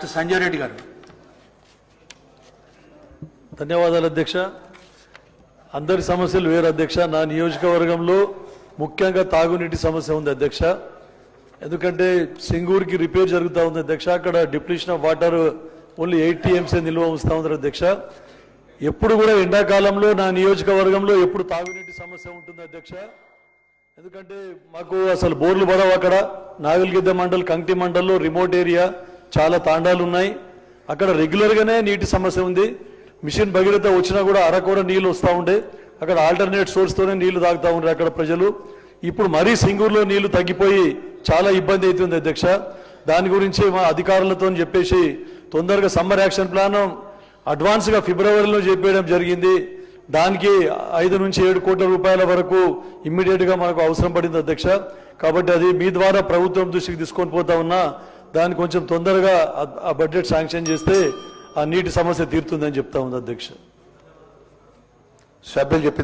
Doctor Sanjay Reddy గారు. ధన్యవాదాలు అధ్యక్ష. అందరి సమస్యలు వేరు అధ్యక్ష. నా నియోజకవర్గంలో ముఖ్యంగా తాగునీటి సమస్య ఉంది అధ్యక్ష. ఎందుకంటే సింగూరుకి రిపేర్ జరుగుతూ ఉంది అధ్యక్ష. అక్కడ depletion of water only 8 TMC నిల్వ ఉంచుతా ఉన్నారు అధ్యక్ష. ఎప్పుడు కూడా ఎండాకాలంలో నా నియోజకవర్గంలో ఎప్పుడు తాగునీటి సమస్య ఉంటుంది అధ్యక్ష. ఎందుకంటే మాకు అసలు బోర్లు పడవు అక్కడ. నాగల్గిద్ద మండల్, కంకి మండల్లో రిమోట్ ఏరియా, చాలా తాండాలు ఉన్నాయి. అక్కడ రెగ్యులర్గానే నీటి సమస్య ఉంది. మిషన్ భగీరథ వచ్చినా కూడా అరకొర నీళ్లు వస్తూ ఉండే. అక్కడ ఆల్టర్నేట్ సోర్స్తోనే నీళ్లు తాగుతూ ఉండే అక్కడ ప్రజలు. ఇప్పుడు మరీ సింగూరులో నీళ్లు తగ్గిపోయి చాలా ఇబ్బంది అవుతుంది అధ్యక్ష. దాని గురించి మా అధికారులతో చెప్పేసి తొందరగా సమ్మర్ యాక్షన్ ప్లాన్ అడ్వాన్స్గా ఫిబ్రవరిలో చెప్పేయడం జరిగింది. దానికి 5 నుంచి 7 కోట్ల రూపాయల వరకు ఇమ్మీడియట్గా మనకు అవసరం పడింది అధ్యక్ష. కాబట్టి అది మీ ద్వారా ప్రభుత్వం దృష్టికి తీసుకొని పోతా ఉన్నా. దాన్ని కొంచెం తొందరగా ఆ బడ్జెట్ శాంక్షన్ చేస్తే ఆ నీటి సమస్య తీరుతుందని చెప్తా ఉంది అధ్యక్ష. సభ్యులు చెప్పింది